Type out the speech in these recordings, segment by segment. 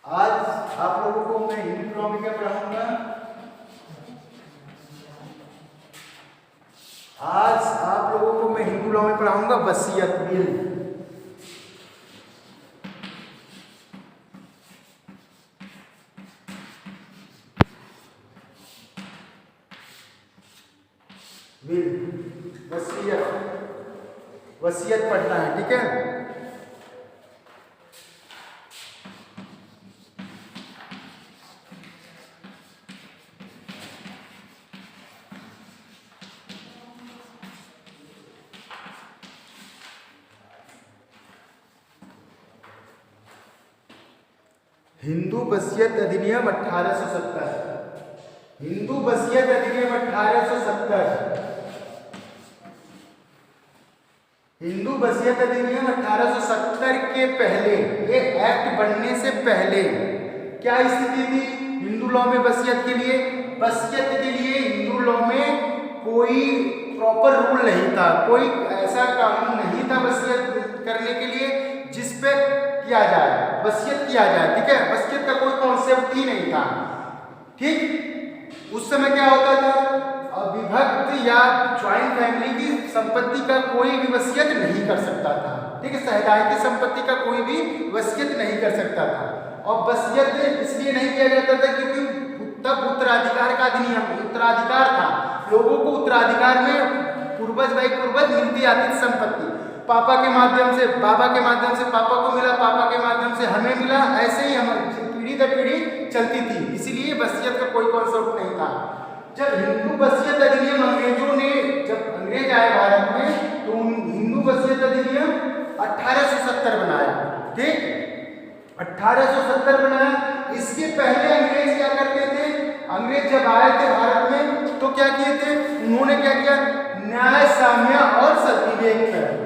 आज आप लोगों को मैं हिंदू लॉ में क्या पढ़ाऊंगा? आज आप लोगों को मैं हिंदू लॉ में पढ़ाऊंगा वसीयत विल। वसीयत वसीयत पढ़ना है, ठीक है। हिंदू वसीयत अधिनियम 1870। हिंदू वसीयत अधिनियम 1870। हिंदू वसीयत अधिनियम 1870 के पहले, ये एक्ट बनने से पहले क्या स्थिति थी हिंदू लॉ में वसीयत के लिए? वसीयत के लिए हिंदू लॉ में कोई प्रॉपर रूल नहीं था, कोई ऐसा कानून नहीं था वसीयत करने के लिए जिस पे किया जाए, वसीयत किया जाए, ठीक है। वसीयत का कोई कॉन्सेप्ट ही नहीं था, ठीक। उस समय क्या होता था, विभक्त या ज्वाइंट फैमिली की संपत्ति का कोई भी वसीयत नहीं कर सकता था, ठीक है। सहदायकी संपत्ति का कोई भी वसीयत नहीं कर सकता था। और वसीयत इसलिए नहीं किया जाता था क्योंकि तब उत्तराधिकार का अधिनियम, उत्तराधिकार था, लोगों को उत्तराधिकार में पूर्वज बाई पूर्वज मिलती आती थी संपत्ति। पापा के माध्यम से बाबा के माध्यम से पापा को मिला, पापा के माध्यम से हमें मिला, ऐसे ही हम पीढ़ी दर पीढ़ी चलती थी। इसीलिए वसीयत का कोई कॉन्सेप्ट नहीं था। जब हिंदू वसीयत अधिनियम अंग्रेजों ने, जब अंग्रेज आए भारत में, तो हिंदू वसीयत अधिनियम 1870 बनाया, ठीक। 1870 बनाया। इसके पहले अंग्रेज क्या करते थे? अंग्रेज जब आए थे भारत में तो क्या किए थे? उन्होंने क्या किया? न्याय, साम्य और सद्विवेक पर,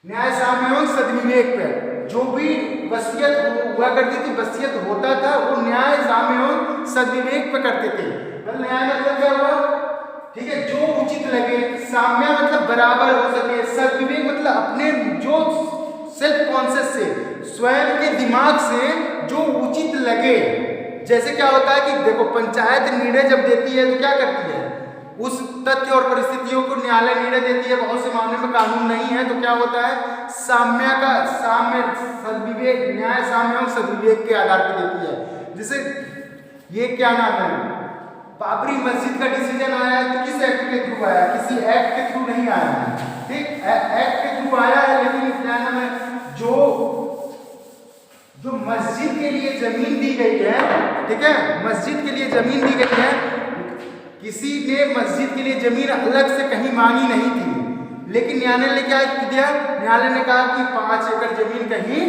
न्याय साम्य और सद्विवेक पर जो भी वसीयत हुआ करती थी, वसीयत होता था, वो न्याय, साम्य और सद्विवेक पे करते थे। मतलब न्याय मतलब क्या हुआ, ठीक है, जो उचित लगे। साम्य मतलब बराबर हो सके। सद्विवेक मतलब अपने जो सेल्फ कॉन्शियस से, स्वयं के दिमाग से जो उचित लगे। जैसे क्या होता है कि देखो, पंचायत निर्णय जब देती है तो क्या करती है? उस तथ्य और परिस्थितियों को न्यायालय निर्णय देती है। बहुत से मामले में कानून नहीं है तो क्या होता है? साम्य सद्विवेक, न्याय, साम्य और सद्विवेक के आधार पर देती है। जैसे ये क्या नाम है, बाबरी मस्जिद का डिसीजन आया है तो किस एक्ट के थ्रू आया? किसी एक्ट के थ्रू नहीं आया है, ठीक। एक्ट के थ्रू आया है, लेकिन क्या नाम है, जो मस्जिद के लिए जमीन दी गई है, ठीक है, मस्जिद के लिए जमीन दी गई है, किसी ने मस्जिद के लिए जमीन अलग से कहीं मांगी नहीं थी, लेकिन न्यायालय ने क्या दिया? न्यायालय ने कहा कि 5 एकड़ जमीन कहीं,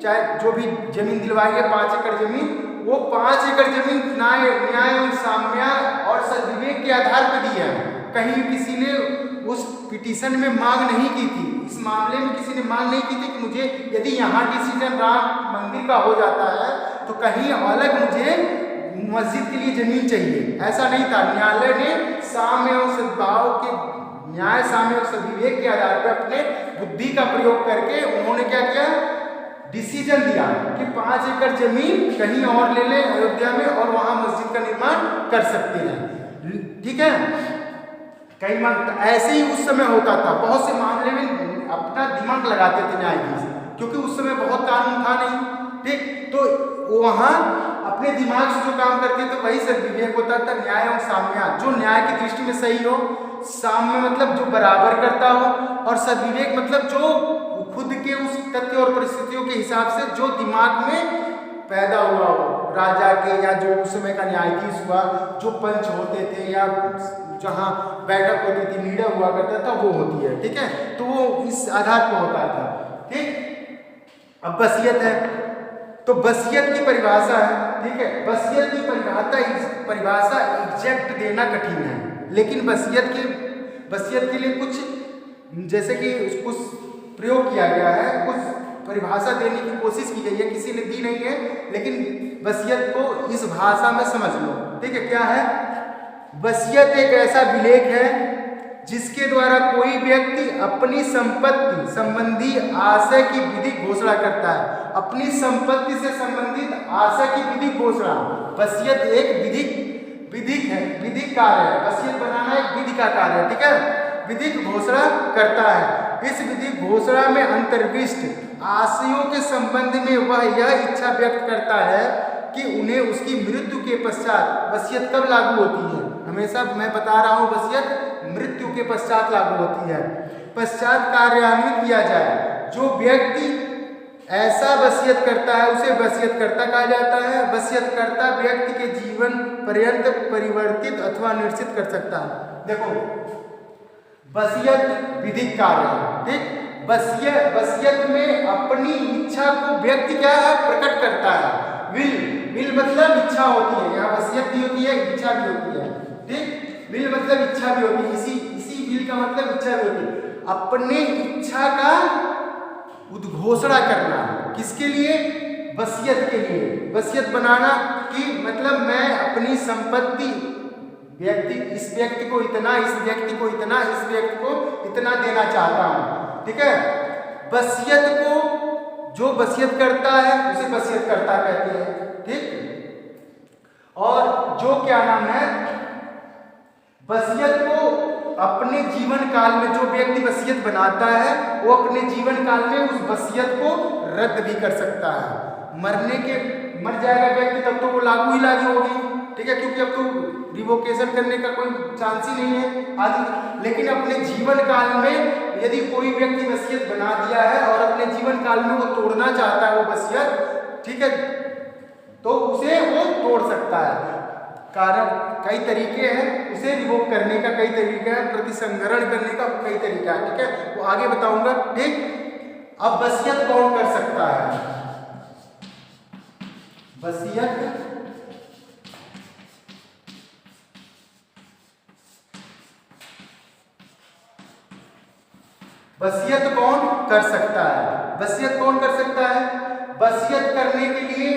चाहे जो भी जमीन दिलवाई है 5 एकड़ जमीन, वो 5 एकड़ जमीन न्याय, साम्य और सद्विवेक के आधार पर दी है। कहीं किसी ने उस पिटीशन में मांग नहीं की थी, इस मामले में किसी ने मांग नहीं की थी कि मुझे यदि यहाँ डिसीजन राम मंदिर का हो जाता है तो कहीं अलग मुझे मस्जिद के लिए जमीन चाहिए, ऐसा नहीं था। न्यायालय ने साम्य और सद्भाव के, न्याय, साम्य और सद्विवेक के आधार पर अपने बुद्धि का प्रयोग करके उन्होंने क्या किया? डिसीजन दिया कि 5 एकड़ जमीन कहीं और ले लें अयोध्या में और वहां मस्जिद का निर्माण कर सकते हैं, ठीक है। कई ऐसे ही उस समय होता था। बहुत से मामले में अपना दिमाग लगाते थे न्यायाधीश, क्योंकि उस समय बहुत कानून था नहीं, ठीक। तो वहां अपने दिमाग से जो काम करते थे वही सद्विवेक होता था। न्याय और साम्य, जो न्याय की दृष्टि में सही हो, साम्य मतलब जो बराबर करता हो, और सद्विवेक मतलब जो खुद के उस तथ्य और परिस्थितियों के हिसाब से जो दिमाग में पैदा हुआ हो, राजा के या जो उस समय का न्यायाधीश हुआ, जो पंच होते थे या जहाँ बैठक होती थी, निर्णय हुआ करता था, वो होती है, ठीक है। तो वो इस आधार पर होता था, ठीक। अब वसीयत है, तो वसीयत की परिभाषा है, ठीक है। वसीयत की परिभाषा एग्जैक्ट देना कठिन है, लेकिन वसीयत के लिए कुछ, जैसे कि कुछ प्रयोग किया गया है, कुछ परिभाषा देने की कोशिश की गई है, किसी ने दी नहीं है, लेकिन वसीयत को इस भाषा में समझ लो। ठीक है, क्या है? वसीयत एक ऐसा विलेख है जिसके द्वारा कोई व्यक्ति अपनी संपत्ति संबंधी आशय की विधिक घोषणा करता है। अपनी संपत्ति से संबंधित आशय की विधिक घोषणा, वसीयत एक विधिक है, विधिक कार्य है। वसीयत बनाना एक विधि का कार्य है। ठीक है, विधिक घोषणा करता है। इस विधिक घोषणा में अंतर्विष्ट आशयों के संबंध में वह यह इच्छा व्यक्त करता है कि उन्हें उसकी मृत्यु के पश्चात, वसीयत कब लागू होती है? हमेशा मैं बता रहा हूँ, वसीयत मृत्यु के पश्चात लागू होती है, पश्चात कार्यान्वित किया जाए। जो व्यक्ति ऐसा वसीयत करता है उसे वसीयतकर्ता कहा जाता है। वसीयतकर्ता व्यक्ति के जीवन पर्यंत परिवर्तित अथवा निश्चित कर सकता है। देखो, वसीयत विधिक कार्य है। ठीक, वसीयत में अपनी इच्छा को व्यक्ति क्या है? प्रकट करता है। विल मतलब इच्छा होती है, यहाँ वसीयत भी होती है, इच्छा भी होती है। ठीक, विल मतलब इच्छा भी होती है, इसी विल का मतलब इच्छा भी होती है। अपने इच्छा का उद्घोषणा करना, किसके लिए? वसीयत के लिए। वसीयत बनाना कि मतलब मैं अपनी संपत्ति इस व्यक्ति को इतना, इस व्यक्ति को इतना, इस व्यक्ति को इतना देना चाहता हूं। ठीक है, वसीयत को जो वसीयत करता है उसे वसीयतकर्ता कहते हैं। ठीक, और जो क्या नाम है, वसीयत को अपने जीवन काल में, जो व्यक्ति वसीयत बनाता है वो अपने जीवन काल में उस वसीयत को रद्द भी कर सकता है। मर जाएगा व्यक्ति तब तो वो लागू होगी। ठीक है, क्योंकि अब तो रिवोकेशन करने का कोई चांस ही नहीं है आदि। लेकिन अपने जीवन काल में यदि कोई व्यक्ति वसीयत बना दिया है और अपने जीवन काल में वो तोड़ना चाहता है वो वसीयत, ठीक है, तो उसे वो तोड़ सकता है। कारण कई तरीके हैं, उसे रिवोक करने का कई तरीका है, प्रतिसंहरण करने का कई तरीका है। ठीक है, वो आगे बताऊंगा। ठीक, अब वसीयत कौन कर सकता है? वसीयत कौन कर सकता है? वसीयत कौन कर सकता है? वसीयत करने के लिए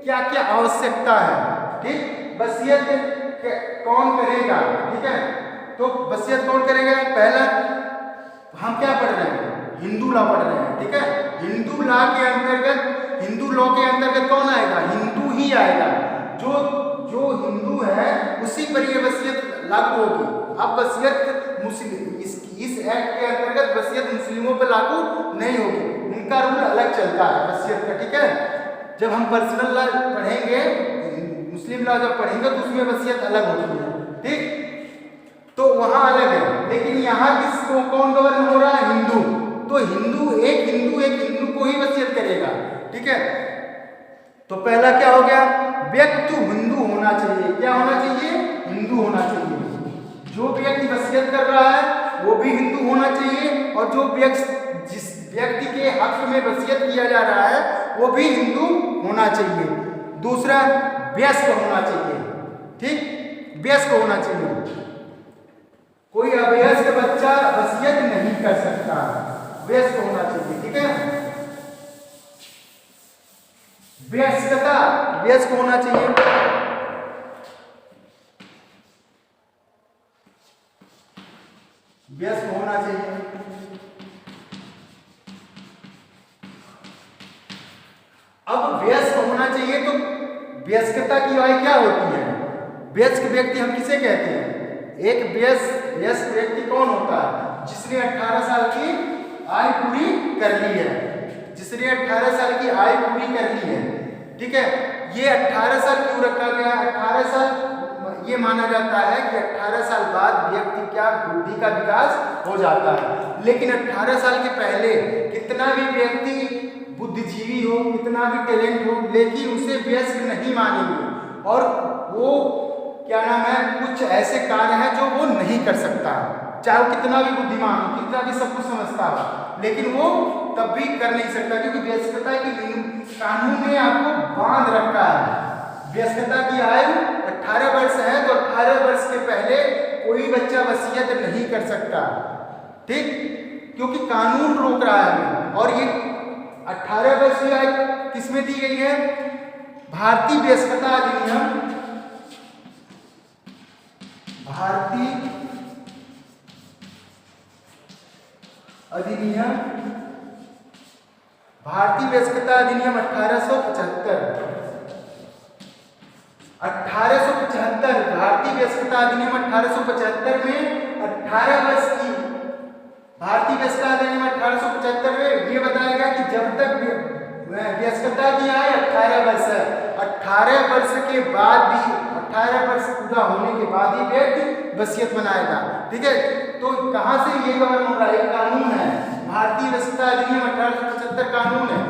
क्या क्या आवश्यकता है? ठीक, वसीयत कौन करेगा? ठीक है, तो वसीयत कौन करेगा? पहला, हम क्या पढ़ रहे हैं? हिंदू लॉ पढ़ रहे हैं। ठीक है, हिंदू लॉ के अंतर्गत कौन आएगा? हिंदू ही आएगा। जो हिंदू है उसी पर ये वसीयत लागू होगी। अब वसीयत मुस्लिम, इस एक्ट के अंतर्गत वसीयत मुस्लिमों पर लागू नहीं होगी, उनका रूल अलग चलता है वसीयत का। ठीक है, जब हम पर्सनल लॉ पढ़ेंगे, मुस्लिम लॉ जब पढ़ेंगे तो उसमें वसीयत अलग होती है। ठीक, तो वहां अलग है, लेकिन यहाँ किसको कौन गवर्न हो रहा है? हिंदू। तो एक हिंदू को ही वसीयत करेगा। ठीक है, तो पहला क्या हो गया? व्यक्ति हिंदू होना चाहिए। क्या होना चाहिए? हिंदू होना चाहिए। जो व्यक्ति वसीयत कर रहा है वो भी हिंदू होना चाहिए, और जिस व्यक्ति के हक में वसीयत किया जा रहा है वो भी हिंदू होना चाहिए। दूसरा, वयस्क होना चाहिए। ठीक, वयस्क होना चाहिए। कोई अवयस्क बच्चा वसीयत नहीं कर सकता, वयस्क होना चाहिए। ठीक है, वयस्क होना चाहिए। वयस्क होना चाहिए। अब वयस्क होना चाहिए, तो वयस्कता की आयु क्या होती है? वयस्क व्यक्ति हम किसे कहते हैं? एक वयस्क व्यक्ति कौन होता है? जिसने 18 साल की आयु पूरी कर ली है। जिसने 18 साल की आयु पूरी कर ली है। ठीक है, ये 18 साल क्यों रखा गया? 18 साल ये माना जाता है कि 18 साल बाद व्यक्ति क्या बुद्धि का विकास हो जाता है। लेकिन 18 साल के पहले कितना भी व्यक्ति बुद्धिजीवी हो, कितना भी टैलेंट हो, लेकिन उसे वयस्क नहीं मानेंगे। और वो क्या नाम है, कुछ ऐसे कार्य हैं जो वो नहीं कर सकता, चाहे वो कितना भी बुद्धिमान हो, कितना भी सब कुछ समझता हो, लेकिन वो तब भी कर नहीं सकता, क्योंकि वयस्कता की कानून ने आपको बांध रखा है। वयस्कता की आयु 18 वर्ष है, तो 18 वर्ष के पहले कोई बच्चा वसीयत नहीं कर सकता। ठीक, क्योंकि कानून रोक रहा है। और ये 18 वर्ष की आयु किसमें दी गई है? भारतीय वयस्कता अधिनियम, भारतीय अधिनियम, भारतीय वयस्कता अधिनियम 1875, 1875 भारतीय वयस्कता अधिनियम 1875 में 18 वर्ष की भारतीय वयस्कता अधिनियम 1875 में ये बताया गया कि जब तक वयस्कता की आयु 18 वर्ष है, 18 वर्ष के बाद भी 18 वर्ष पूरा होने के बाद ही व्यक्ति वसीयत बनाएगा। ठीक है, तो कहाँ से ये गवर्न हो रहा है? कानून है, भारतीय वयस्कता अधिनियम 1875 कानून है।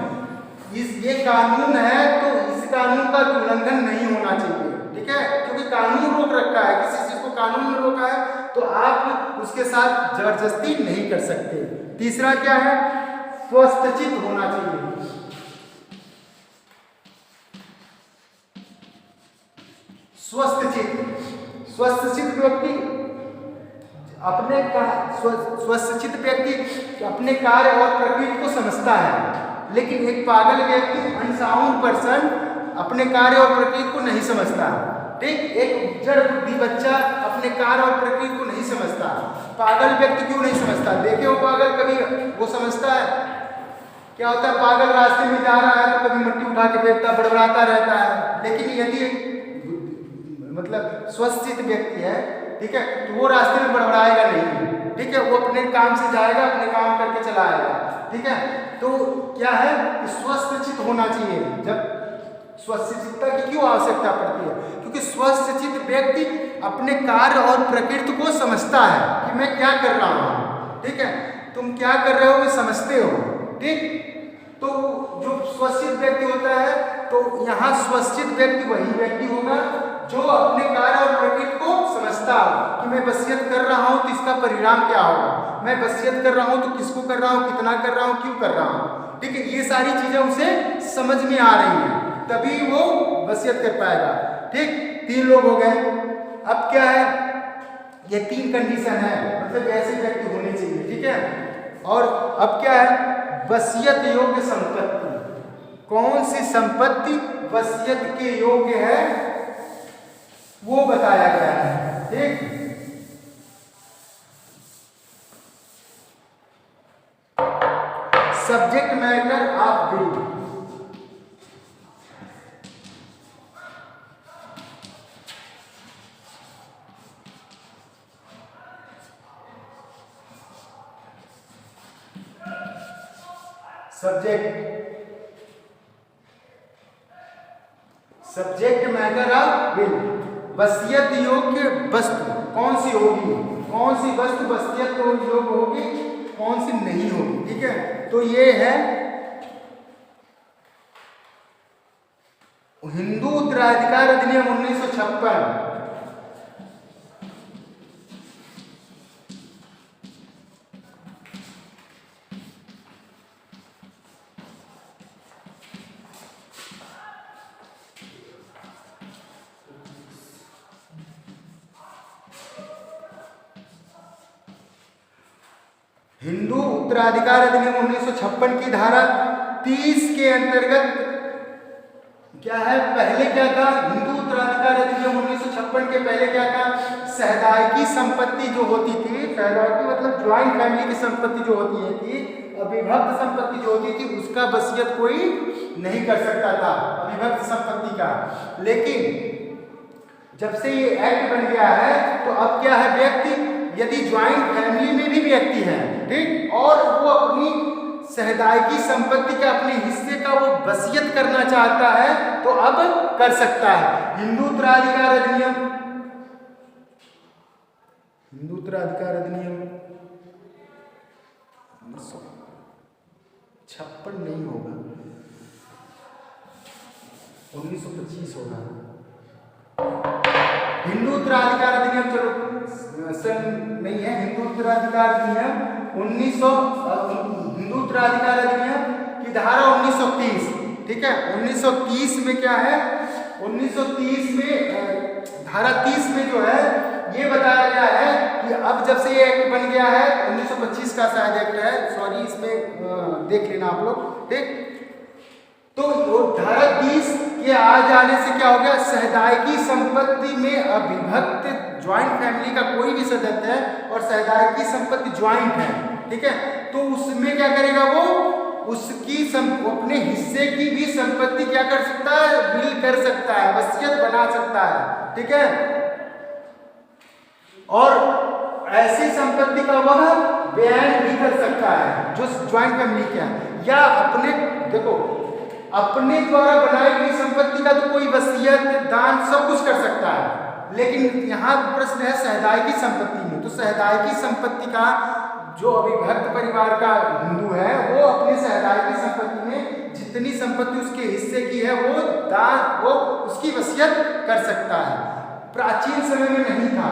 ये कानून है तो इस कानून का उल्लंघन नहीं होना चाहिए। ठीक है, क्योंकि कानून रोक रखा है, किसी चीज को कानून में रोका है तो आप उसके साथ जबरदस्ती नहीं कर सकते। तीसरा क्या है? स्वस्थचित होना चाहिए। स्वस्थचित व्यक्ति स्वस्थचित व्यक्ति अपने कार्य और प्रकृति को समझता है, लेकिन एक पागल व्यक्ति अनसाउंड पर्सन अपने कार्य और प्रकृति को नहीं समझता। ठीक, एक जड़ बुद्धि बच्चा अपने कार्य और प्रकृति को नहीं समझता। पागल व्यक्ति क्यों नहीं समझता? देखे हो पागल कभी? वो समझता है क्या होता है? पागल रास्ते में जा रहा है तो कभी मिट्टी उठा के फेंकता, बड़बड़ाता रहता है। लेकिन यदि मतलब स्वस्थचित व्यक्ति है, ठीक है, तो वो रास्ते में बड़बड़ाएगा नहीं। ठीक है, वो अपने काम से जाएगा, अपने काम करके चला आएगा। ठीक है, तो क्या है? स्वस्थचित होना चाहिए। जब स्वस्थचित्ता की क्यों आवश्यकता पड़ती है? क्योंकि स्वस्थचित व्यक्ति अपने कार्य और प्रकृति को समझता है कि मैं क्या कर रहा हूँ। ठीक है, तुम क्या कर रहे हो ये समझते हो। ठीक, तो जो स्वस्थचित व्यक्ति होता है, तो यहाँ स्वस्थचित व्यक्ति वही व्यक्ति होगा जो अपने कार्य और प्रकृति को समझता हो कि मैं वसीयत कर रहा हूँ तो इसका परिणाम क्या होगा, मैं वसीयत कर रहा हूँ तो किसको कर रहा हूँ, कितना कर रहा हूँ, क्यों कर रहा हूँ। ठीक है, ये सारी चीजें उसे समझ में आ रही हैं, तभी वो वसीयत कर पाएगा। ठीक, 3 लोग हो गए। अब क्या है? ये 3 कंडीशन है, मतलब ऐसे व्यक्ति होने चाहिए। ठीक है, और अब क्या है? वसीयत योग्य संपत्ति। कौन सी संपत्ति वसीयत के योग्य है वो बताया गया है। ठीक, subject matter of will. Subject matter of will, वसीयत योग्य वस्तु कौन सी होगी, कौन सी वस्तु वसीयत योग्य होगी, कौन सी नहीं होगी। ठीक है, तो ये है हिंदू उत्तराधिकार अधिनियम 1956। हिंदू उत्तराधिकार अधिनियम 1956 की धारा 30 के अंतर्गत क्या है? पहले क्या था? हिंदू उत्तराधिकार अधिनियम 1956 के पहले क्या था? सहदायकी संपत्ति जो होती थी, सहदायकी मतलब ज्वाइंट फैमिली की संपत्ति जो होती थी, अविभक्त संपत्ति जो होती थी, उसका वसीयत कोई नहीं कर सकता था, अविभक्त संपत्ति का। लेकिन जब से ये एक्ट बन गया है तो अब क्या है? व्यक्ति यदि ज्वाइंट फैमिली में भी व्यक्ति है, ठीक, और वो अपनी सहदायकी संपत्ति के अपने हिस्से का वो वसीयत करना चाहता है तो अब कर सकता है। हिंदू उत्तराधिकार अधिनियम 1956 नहीं होगा, 1925 होगा। हिंदू उत्तराधिकार अधिनियम चलो सन नहीं है, हिंदू उत्तराधिकार अधिनियम हिंदू उत्तराधिकार अधिनियम की धारा 1930। ठीक है, 1930 में क्या है? 1930 में धारा 30 में जो है ये बताया गया है कि अब जब से ये एक्ट बन गया है, 1925 का शायद एक्ट है, सॉरी इसमें देख लेना आप लोग। ठीक, तो वो धारा 30 के आ जाने से क्या हो गया, सहदायकी संपत्ति में अविभक्त ज्वाइंट फैमिली का कोई भी सदस्य है और सहदायकी संपत्ति ज्वाइंट है, ठीक है, तो उसमें क्या करेगा वो उसकी अपने हिस्से की भी संपत्ति क्या कर सकता है, विल कर सकता है, वसीयत बना सकता है, ठीक है। और ऐसी संपत्ति का वह बयान भी कर सकता है जो ज्वाइंट फैमिली क्या है, या अपने देखो अपने द्वारा बनाई गई संपत्ति का तो कोई वसीयत दान सब कुछ कर सकता है, लेकिन यहाँ प्रश्न है सहदायकी संपत्ति में। तो सहदायकी संपत्ति का जो अविभक्त परिवार का हिंदू है वो अपने सहदायकी संपत्ति में जितनी संपत्ति उसके हिस्से की है वो उसकी वसीयत कर सकता है। प्राचीन समय में नहीं था,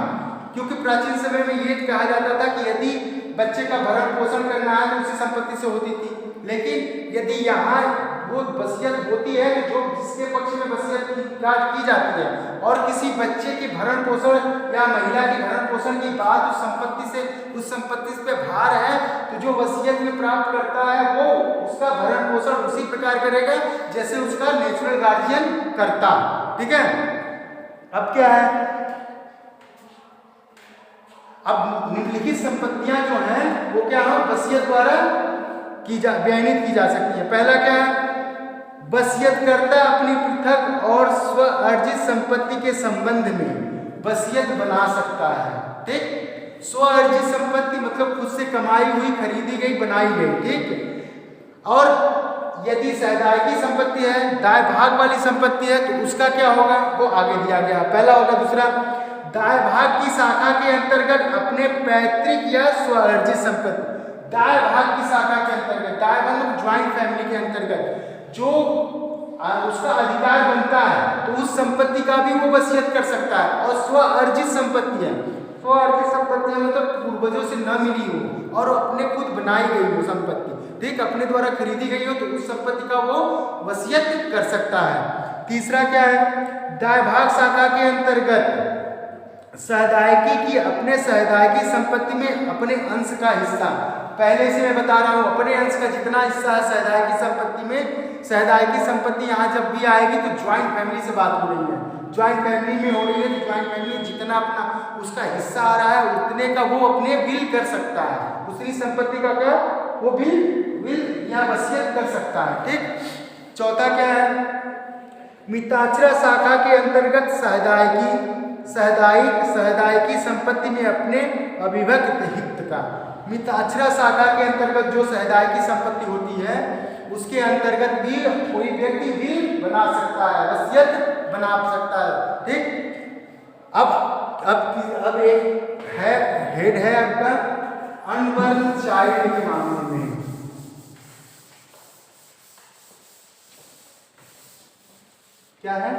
क्योंकि प्राचीन समय में ये कहा जाता था कि यदि बच्चे का भरण पोषण करना है तो उसी संपत्ति से होती थी, लेकिन यदि यहाँ वो वसीयत होती है तो जो जिसके पक्ष में वसीयत की जाती है और किसी बच्चे के भरण पोषण या महिला के भरण पोषण की बात उस संपत्ति पे भार है, तो जो वसीयत में प्राप्त करता है वो उसका भरण पोषण उसी प्रकार करेगा जैसे उसका नेचुरल गार्जियन करता, ठीक है। अब क्या है, अब निम्नलिखित संपत्तियां जो हैं वो क्या है, वसीयत द्वारा बयानित की जा सकती है। पहला क्या है, वसीयतकर्ता अपनी पृथक और स्व अर्जित संपत्ति के संबंध में वसीयत बना सकता है, ठीक। स्व अर्जित संपत्ति मतलब खुद से कमाई हुई, खरीदी गई, बनाई गई, ठीक। और यदि सहदायकी संपत्ति है, दाय भाग वाली संपत्ति है, तो उसका क्या होगा वो आगे दिया गया, पहला होगा। दूसरा, दाय भाग की शाखा के अंतर्गत अपने पैतृक या स्वअर्जित संपत्ति, दाय भाग की शाखा के अंतर्गत, दाय भाग ज्वाइंट फैमिली के अंतर्गत जो उसका अधिकार बनता है तो उस संपत्ति का भी वो वसीयत कर सकता है। और स्वअर्जित संपत्ति है, स्वअर्जित संपत्ति है मतलब पूर्वजों से न मिली हो और अपने खुद बनाई गई हो संपत्ति, ठीक, अपने द्वारा खरीदी गई हो, तो उस संपत्ति का वो वसीयत कर सकता है। तीसरा क्या है, दाय भाग शाखा के अंतर्गत सहदायकी की अपने सहदायकी संपत्ति में अपने अंश का हिस्सा, पहले से मैं बता रहा हूँ अपने अंश का जितना हिस्सा है सहदायकी संपत्ति में, सहदायकी संपत्ति यहाँ जब भी आएगी तो ज्वाइंट फैमिली से बात हो रही है, ज्वाइंट फैमिली में हो रही है, तो ज्वाइंट फैमिली जितना अपना उसका हिस्सा आ रहा है उतने का वो अपने विल कर सकता है, दूसरी संपत्ति का क्या वो विल या वसीयत कर सकता है, ठीक। चौथा क्या है, मिताक्षरा शाखा के अंतर्गत सहदायकी संपत्ति में अपने अविभक्त हित का, मिताक्षरा शाखा के अंतर्गत जो सहदायकी संपत्ति होती है उसके अंतर्गत भी कोई व्यक्ति विल बना सकता है, वसीयत बना सकता है, ठीक। अब एक हेड है आपका अनबर्न चाइल्ड के मामले में। क्या है,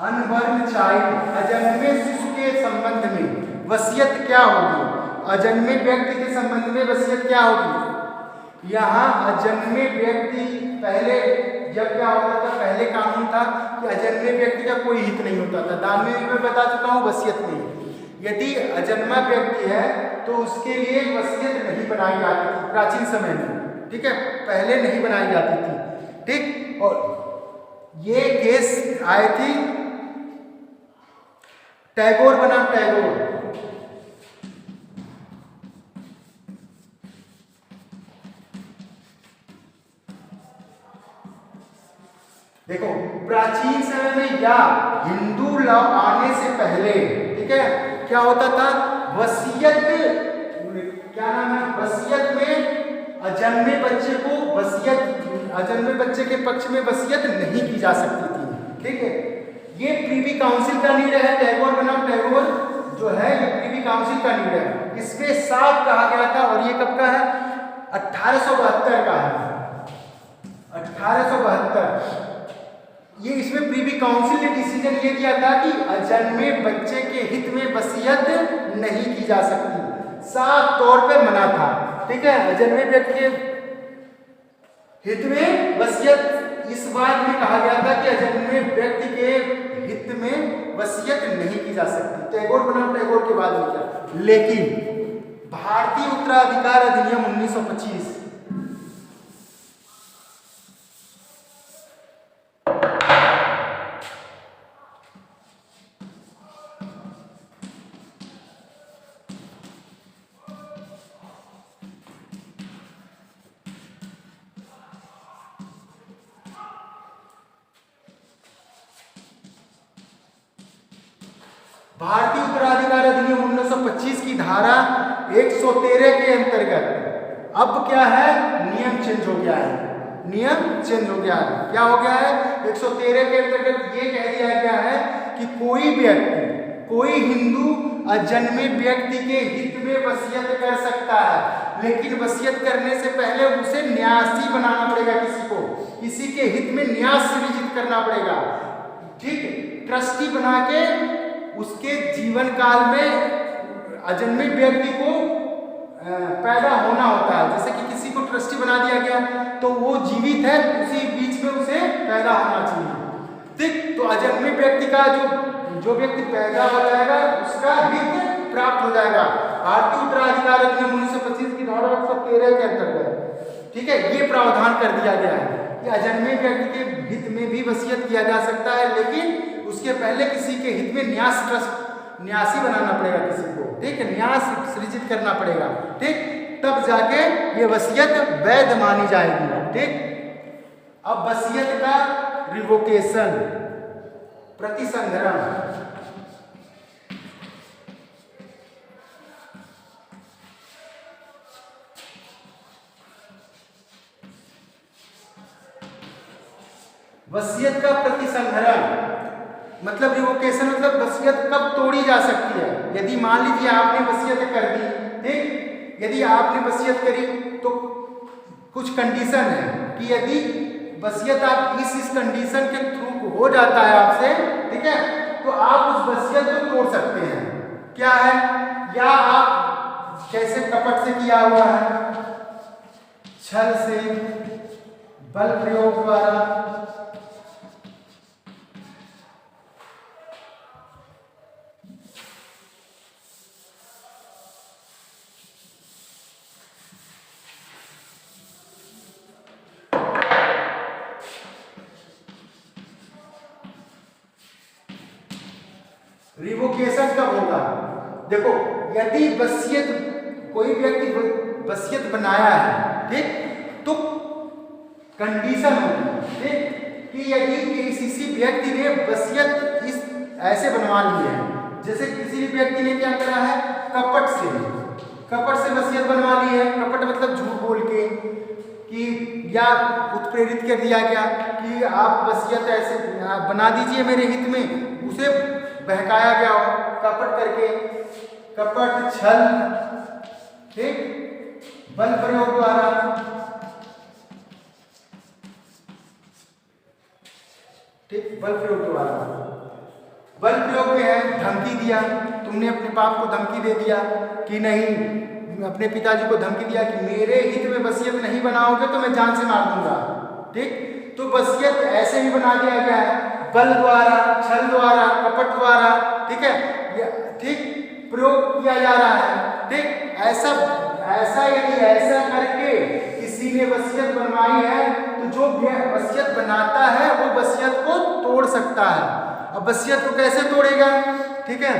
अनबर्न चाइल्ड, अजन्मे शिशु के संबंध में वसीयत क्या होगी, अजन्मे व्यक्ति के संबंध में वसीयत क्या होगी। यहाँ अजन्मे व्यक्ति पहले जब क्या होता था, पहले कानून था कि अजन्मे व्यक्ति का कोई हित नहीं होता था, दान में भी मैं बता चुका हूँ, वसीयत में यदि अजन्मा व्यक्ति है तो उसके लिए वसीयत नहीं बनाई जाती थी प्राचीन समय में, ठीक है, पहले नहीं बनाई जाती थी, ठीक। और ये केस आए थी टैगोर बनाम टैगोर, देखो प्राचीन समय में या हिंदू लॉ आने से पहले, ठीक है, क्या होता था, वसीयत, क्या नाम है, वसीयत में अजन्मे बच्चे को अजन्मे बच्चे के पक्ष में वसीयत नहीं की जा सकती थी, ठीक है। ये प्रीवी काउंसिल का निर्णय है, टैगोर बनाम टैगोर जो है ये प्रीवी काउंसिल का निर्णय है, इसमें साफ कहा गया था, और ये कब का है, 1872 का है, 1872। ये इसमें प्रीवी काउंसिल ने डिसीजन ये दिया था कि अजन्मे बच्चे के हित में वसीयत नहीं की जा सकती, साफ तौर पे मना था, ठीक है। अजन्मे व्यक्ति हित में वसीयत इस बात में कहा गया था कि अजन्मे व्यक्ति के हित में वसीयत नहीं की जा सकती। टैगोर बनाम टैगोर के बाद में क्या, लेकिन भारतीय उत्तराधिकार अधिनियम 1925 भारतीय उत्तराधिकार अधिनियम 1925 की धारा 113 के अंतर्गत अब क्या है, नियम चेंज हो गया है। नियम चेंज हो गया है। क्या हो गया है, 113 के अंतर्गत ये कह दिया गया है कि कोई व्यक्ति, कोई हिंदू अजन्मे व्यक्ति के हित में वसीयत कर सकता है, लेकिन वसीयत करने से पहले उसे न्यासी बनाना पड़ेगा। किसी को किसी के हित में न्यास सृजित करना पड़ेगा। ठीक, ट्रस्टी बना के उसके जीवन काल में अजन्मे व्यक्ति को पैदा होना होता है। जैसे कि किसी को ट्रस्टी बना दिया गया तो वो जीवित है, उसी बीच में उसे पैदा होना चाहिए। ठीक, तो अजन्मे व्यक्ति का जो व्यक्ति पैदा हो जाएगा उसका हित प्राप्त हो जाएगा। भारतीय उत्तराधिकार अधिनियम 1925 की धारा 113 के अंतर्गत, ठीक है, ये प्रावधान कर दिया गया है कि अजन्मे व्यक्ति के हित में भी वसीयत किया जा सकता है, लेकिन उसके पहले किसी के हित में न्यासी बनाना पड़ेगा किसी को। ठीक है, न्यास सृजित करना पड़ेगा। ठीक, तब जाके ये वसीयत वैध मानी जाएगी। ठीक, अब वसीयत का रिवोकेशन, प्रतिसंहरण। वसीयत का प्रतिसंहरण मतलब रिवोकेशन, मतलब वसीयत कब तोड़ी जा सकती है। यदि मान लीजिए आपने वसीयत कर दी, ठीक, यदि आपने वसीयत करी तो कुछ कंडीशन है कि यदि वसीयत आप इस कंडीशन के थ्रू हो जाता है आपसे, ठीक है, तो आप उस वसीयत को तोड़ सकते हैं। क्या है, या आप कैसे कपट से किया हुआ है, छल से, बल प्रयोग द्वारा, रिवोकेशन कब होगा। देखो, यदि वसीयत, कोई व्यक्ति वसीयत बनाया है, ठीक, तो कंडीशन होगी, ठीक, कि यदि किसी व्यक्ति ने वसीयत इस ऐसे बनवा ली है, जैसे किसी भी व्यक्ति ने क्या करा है, कपट से वसीयत बनवा ली है। कपट मतलब झूठ बोल के, कि या उत्प्रेरित कर दिया गया कि आप वसीयत ऐसे बना दीजिए मेरे हित में, उसे बहकाया गया हो कपट करके, कपट, छल, ठीक, बल प्रयोग द्वारा, ठीक, बल प्रयोग द्वारा। बल प्रयोग में है धमकी दिया, तुमने अपने बाप को धमकी दे दिया कि नहीं, अपने पिताजी को धमकी दिया कि मेरे हित में वसीयत नहीं बनाओगे तो मैं जान से मार दूंगा। ठीक, तो वसीयत ऐसे ही बना दिया गया है, बल द्वारा, छल द्वारा, कपट द्वारा, ठीक है, ठीक, प्रयोग किया जा रहा है। ठीक, ऐसा यदि ऐसा करके किसी ने वसीयत बनवाई है तो जो वसीयत बनाता है वो वसीयत को तोड़ सकता है। अब वसीयत को कैसे तोड़ेगा, ठीक है,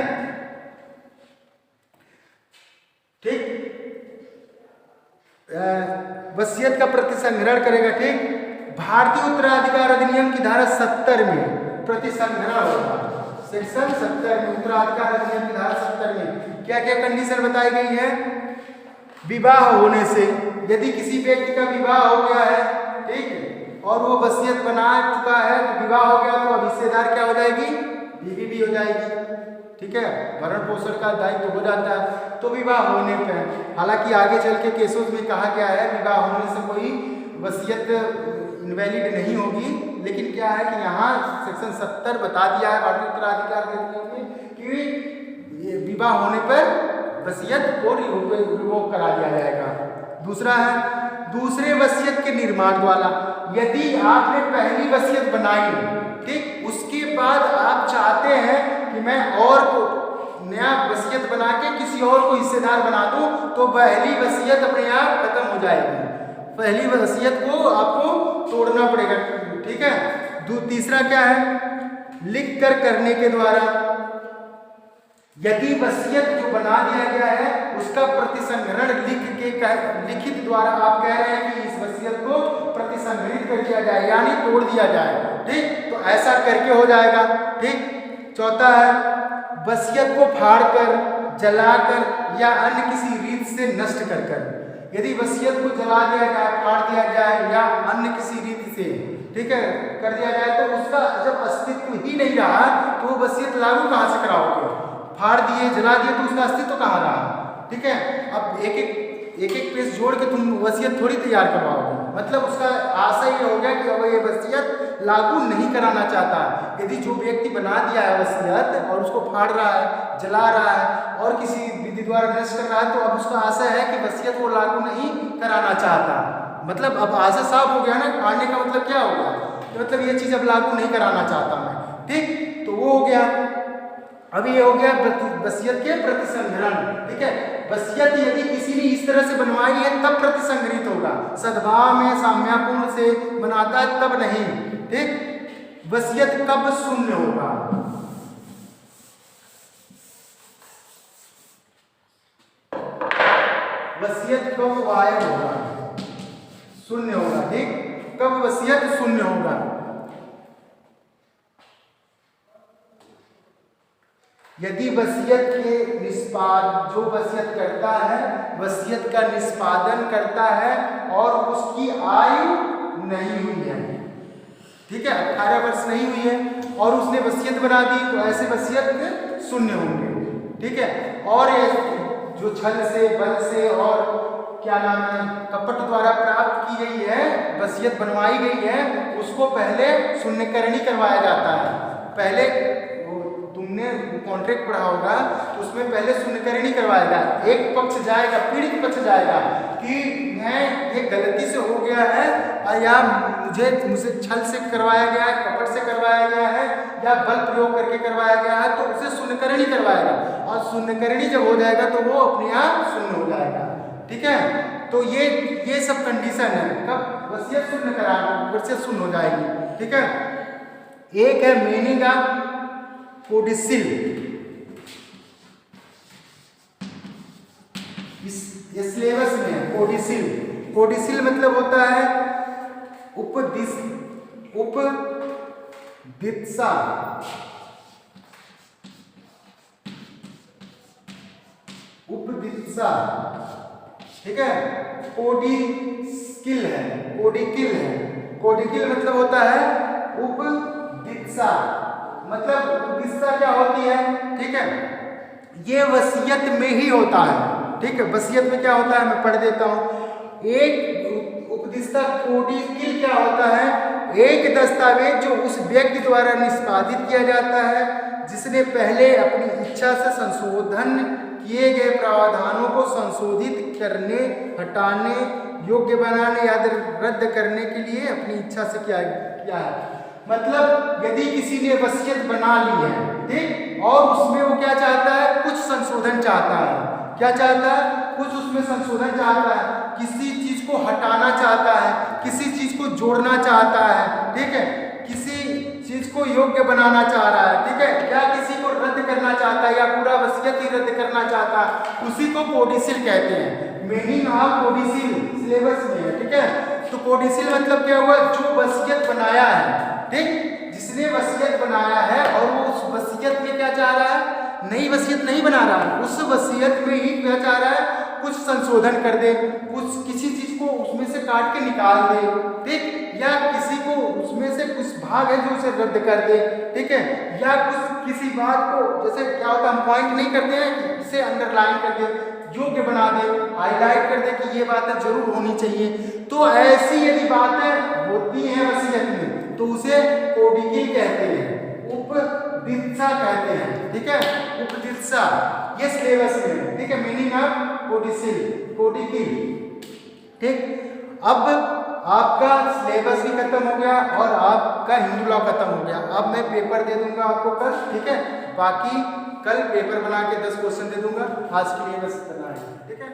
ठीक, वसीयत का प्रतिसंहरण करेगा। ठीक, भारतीय उत्तराधिकार अधिनियम की धारा 70 में प्रतिसंहरण होगा। सेक्शन 70 में उत्तराधिकार अधिनियम की धारा 70 में क्या क्या कंडीशन बताई गई है। विवाह होने से, यदि किसी व्यक्ति का विवाह हो गया है, ठीक, और वो वसीयत बना चुका है, तो विवाह हो गया तो अब हिस्सेदार क्या हो जाएगी, बीवी भी हो जाएगी। ठीक है, भरण पोषण का दायित्व हो जाता है। तो विवाह होने पर, हालांकि आगे चल के केसों में कहा गया है विवाह होने से कोई वसीयत इनवैलिड नहीं होगी, लेकिन क्या है कि यहाँ सेक्शन 70 बता दिया है भारतीय उत्तराधिकार अधिनियम में कि विवाह होने पर वसीयत को रिवोक करा दिया जाएगा। दूसरा है दूसरे वसीयत के निर्माण द्वारा। यदि आपने पहली वसीयत बनाई, ठीक, उसके बाद आप चाहते हैं कि मैं और को नया वसीयत बना के किसी और को हिस्सेदार बना दूं, तो पहली वसीयत अपने आप खत्म हो जाएगी। पहली वसीयत को आपको तोड़ना पड़ेगा, ठीक है। तीसरा क्या है, लिख कर करने के द्वारा। यदि वसीयत जो बना दिया गया है उसका प्रतिसंहरण लिखित द्वारा आप कह रहे हैं कि इस वसीयत को प्रतिसंहरित कर दिया जाए, यानी तोड़ दिया जाए, ठीक, तो ऐसा करके हो जाएगा, ठीक। चौथा है, वसीयत को फाड़कर, जलाकर या अन्य किसी रीत से नष्ट कर। यदि वसीयत को जला दिया जाए, फाड़ दिया जाए या अन्य किसी रीत से, ठीक है, कर दिया जाए, तो उसका जब अस्तित्व ही नहीं रहा तो वो वसीयत लागू कहाँ से कराओगे? फाड़ दिए, जला दिए, तो उसका अस्तित्व कहाँ रहा? ठीक है। अब एक एक पेज जोड़ के तुम वसीयत थोड़ी तैयार करवाओगे, मतलब उसका आशय ये हो गया कि अब ये वसीयत लागू नहीं कराना चाहता। यदि जो व्यक्ति बना दिया है वसीयत और उसको फाड़ रहा है, जला रहा है और किसी विधि द्वारा नष्ट कर रहा है, तो अब उसका आशय है कि वसीयत वो लागू नहीं कराना चाहता। मतलब अब आशय साफ हो गया ना, फाड़ने का मतलब क्या हो गया, मतलब ये चीज अब लागू नहीं कराना चाहता मैं, ठीक, तो वो हो गया। अभी ये हो गया वसीयत के प्रतिसंहरण, ठीक है। वसीयत यदि किसी ने इस तरह से बनवाई है तब प्रतिसंहरित होगा, सद्भाव में साम्यपूर्ण से बनाता है तब नहीं, ठीक। वसीयत कब शून्य होगा? वसीयत कब गायब होगा? शून्य होगा, ठीक। कब वसीयत शून्य होगा? यदि वसीयत के जो वसीयत करता है वसीयत का निष्पादन करता है और उसकी आयु नहीं हुई है, ठीक है, 18 वर्ष नहीं हुई है और उसने वसीयत बना दी, तो ऐसे वसीयत शून्य होंगे, ठीक है। और ये जो छल से, बल से और क्या नाम है, कपट द्वारा प्राप्त की गई है, वसीयत बनवाई गई है, उसको पहले शून्यकरणी करवाया जाता है। पहले तुमने कॉन्ट्रैक्ट पढ़ा होगा तो उसमें पहले शून्यकरणी करवाएगा, एक पक्ष जाएगा, पीड़ित पक्ष जाएगा कि मैं ये गलती से हो गया है या मुझसे छल से करवाया गया है, कपट से करवाया गया है या बल प्रयोग करके करवाया गया है, तो उसे शून्यकरणी करवाएगा और शून्यकरणी जब हो जाएगा तो वो अपने आप शून्य हो जाएगा, ठीक है। तो ये सब कंडीशन है कब वसीयत शून्य कराना, वसीयत शून्य हो जाएगी, ठीक है। एक है मीनिंग ऑफ कोडिसिल, इस सिलेबस में है कोडिसिल। कोडिसिल मतलब होता है उपदित्सा, उपदित्सा, ठीक है। कोडिकिल है, कोडिकिल है, कोडिकिल मतलब होता है उपदित्सा, मतलब उपदित्सा क्या होती है, ठीक है, ये वसीयत में ही होता है, ठीक है। वसीयत में क्या होता है मैं पढ़ देता हूं। एक उपदिष्टा कोडिकिल क्या होता है, एक दस्तावेज जो उस व्यक्ति द्वारा निष्पादित किया जाता है जिसने पहले अपनी इच्छा से संशोधन किए गए प्रावधानों को संशोधित करने, हटाने, योग्य बनाने या रद्द करने के लिए अपनी इच्छा से किया है। मतलब यदि किसी ने वसीयत बना ली है, ठीक, और उसमें वो क्या चाहता है, कुछ संशोधन चाहता है, क्या चाहता है, कुछ उसमें संशोधन चाहता है, किसी चीज को हटाना चाहता है, किसी चीज को जोड़ना चाहता है, ठीक है, किसी चीज को योग्य बनाना चाह रहा है, ठीक है, या किसी को रद्द करना चाहता है या पूरा वसीयत ही रद्द करना चाहता है, उसी को कोडिसिल कहते हैं। मीनिंग ऑफ कोडिसिल सिलेबस में है, ठीक है। तो कोडिसिल मतलब क्या हुआ, जो वसीयत बनाया है, ठीक, जिसने वसीयत बनाया है और वो उस वसीयत में क्या चाह रहा है, नई वसीयत नहीं बना रहा है, उस वसीयत में ही क्या चाह रहा है, कुछ संशोधन कर दे, कुछ किसी चीज को उसमें से काट के निकाल दे, ठीक, या किसी को उसमें से कुछ भाग है जो उसे रद्द कर दे, ठीक है, या कुछ किसी बात को, जैसे क्या होता है हम पॉइंट नहीं करते हैं, इसे अंडरलाइन कर दे, योग्य बना दे, हाईलाइट कर दे कि ये बातें जरूर होनी चाहिए। तो ऐसी यदि बातें होती हैं वसीयत में तो उसे कोडिकिल कहते हैं, उपदित्सा कहते हैं, ठीक है, उपदित्सा, ये सिलेबस में, ठीक है। मीनिंग ऑफ कोडिसिल, कोडिकिल, ठीक। अब आपका सिलेबस भी खत्म हो गया और आपका हिंदू लॉ खत्म हो गया। अब मैं पेपर दे दूंगा आपको कल, ठीक है। बाकी कल पेपर बना के 10 क्वेश्चन दे दूंगा। आज के लिए बस इतना है, ठीक है।